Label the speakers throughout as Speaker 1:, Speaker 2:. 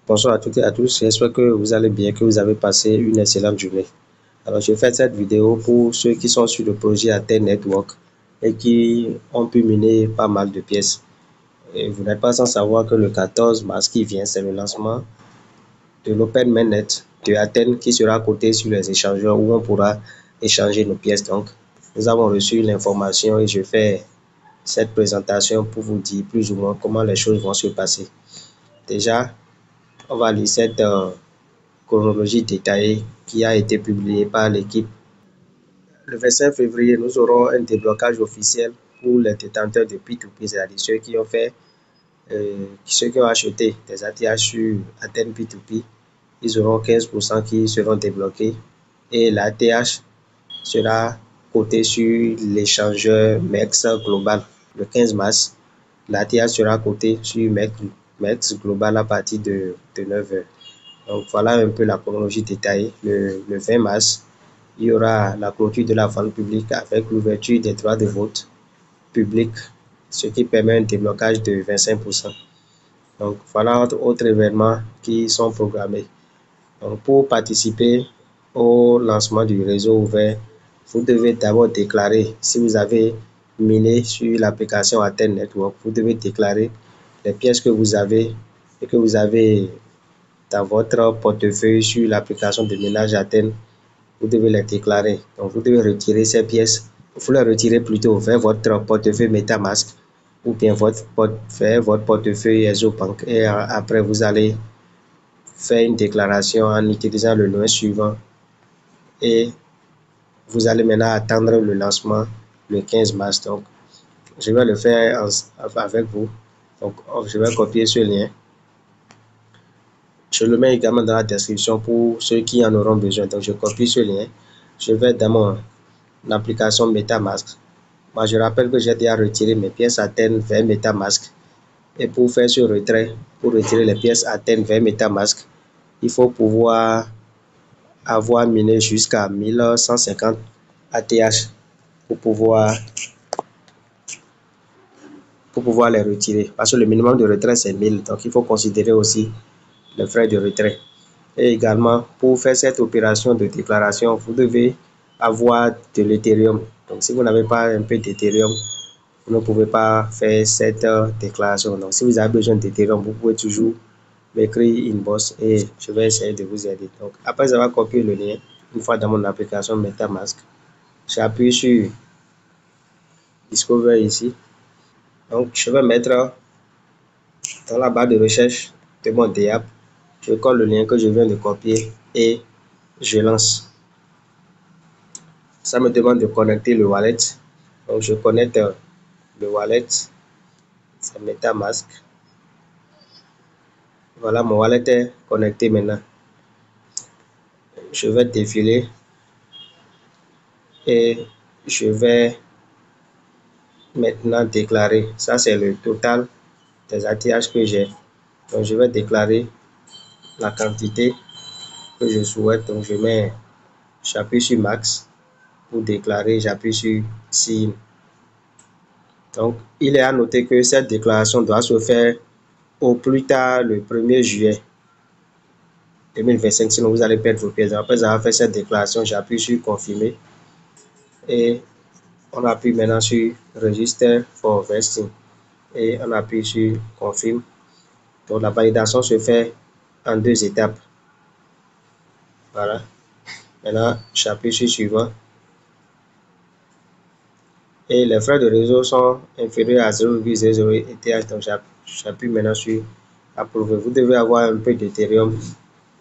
Speaker 1: Bonsoir à toutes et à tous, j'espère que vous allez bien, que vous avez passé une excellente journée. Alors je fais cette vidéo pour ceux qui sont sur le projet Aten Network et qui ont pu miner pas mal de pièces. Et vous n'êtes pas sans savoir que le 14 mars qui vient, c'est le lancement de l'Open Mainnet de Aten qui sera coté sur les échangeurs où on pourra échanger nos pièces. Donc nous avons reçu l'information et je fais cette présentation pour vous dire plus ou moins comment les choses vont se passer. Déjà, on va lire cette chronologie détaillée qui a été publiée par l'équipe. Le 25 février, nous aurons un déblocage officiel pour les détenteurs de P2P, c'est-à-dire ceux qui ont fait, ceux qui ont acheté des ATH sur Aten P2P. Ils auront 15% qui seront débloqués et l'ATH sera coté sur l'échangeur MEX Global le 15 mars. L'ATH sera coté sur MEX Global à partir de 9h. Donc voilà un peu la chronologie détaillée. Le 20 mars, il y aura la clôture de la vente publique avec l'ouverture des droits de vote public, ce qui permet un déblocage de 25%. Donc voilà autres événements qui sont programmés. Donc pour participer au lancement du réseau ouvert, vous devez d'abord déclarer, si vous avez miné sur l'application Aten Network, vous devez déclarer les pièces que vous avez et que vous avez dans votre portefeuille sur l'application de minage Aten. Vous devez les déclarer. Donc vous devez retirer ces pièces. Vous les retirez plutôt vers votre portefeuille MetaMask ou bien vers votre portefeuille EzoBank. Et après, vous allez faire une déclaration en utilisant le lien suivant. Et vous allez maintenant attendre le lancement le 15 mars. Donc, je vais le faire avec vous. Donc, je vais copier ce lien. Je le mets également dans la description pour ceux qui en auront besoin. Donc, je copie ce lien. Je vais dans mon application MetaMask. Moi, je rappelle que j'ai déjà retiré mes pièces Aten vers MetaMask. Et pour faire ce retrait, pour retirer les pièces Aten vers MetaMask, il faut pouvoir avoir miné jusqu'à 1150 ATH pour pouvoir les retirer. Parce que le minimum de retrait, c'est 1000. Donc, il faut considérer aussi les frais de retrait. Et également, pour faire cette opération de déclaration, vous devez avoir de l'Ethereum. Donc, si vous n'avez pas un peu d'Ethereum, vous ne pouvez pas faire cette déclaration. Donc, si vous avez besoin d'Ethereum, vous pouvez toujours m'écrire inbox et je vais essayer de vous aider. Donc, après avoir copié le lien, une fois dans mon application MetaMask, j'appuie sur Discover ici. Donc, je vais mettre dans la barre de recherche de mon DApp, je colle le lien que je viens de copier et je lance. Ça me demande de connecter le wallet. Donc, je connecte le wallet. C'est MetaMask. Voilà, mon wallet est connecté maintenant. Je vais défiler et je vais maintenant déclarer. Ça, c'est le total des ATH que j'ai. Donc, je vais déclarer la quantité que je souhaite. Donc, j'appuie sur Max pour déclarer. J'appuie sur Sign. Donc, il est à noter que cette déclaration doit se faire au plus tard le 1er juillet 2025, sinon vous allez perdre vos pièces. Après avoir fait cette déclaration, j'appuie sur Confirmer et on appuie maintenant sur Register for Vesting et on appuie sur Confirm. Donc, la validation se fait en 2 étapes. Voilà. Maintenant, j'appuie sur Suivant. Et les frais de réseau sont inférieurs à 0,00 ETH. Donc, j'appuie maintenant sur Approuver. Vous devez avoir un peu d'Ethereum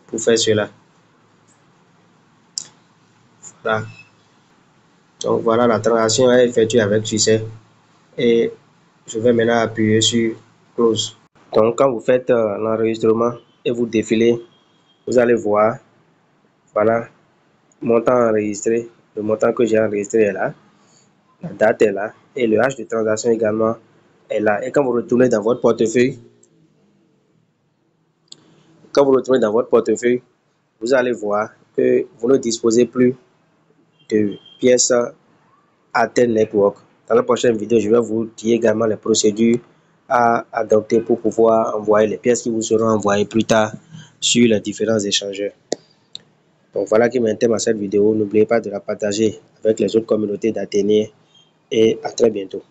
Speaker 1: pour faire cela. Voilà. Donc, voilà, la transaction est effectuée avec succès. Et je vais maintenant appuyer sur Close. Donc, quand vous faites l'enregistrement et vous défilez, vous allez voir, voilà, montant enregistré. Le montant que j'ai enregistré est là. La date est là. Et le hash de transaction également est là. Et quand vous retournez dans votre portefeuille, vous allez voir que vous ne disposez plus de pièces Aten Network. Dans la prochaine vidéo, je vais vous dire également les procédures à adopter pour pouvoir envoyer les pièces qui vous seront envoyées plus tard sur les différents échangeurs. Donc voilà qui met un terme à cette vidéo. N'oubliez pas de la partager avec les autres communautés d'Athéniens et à très bientôt.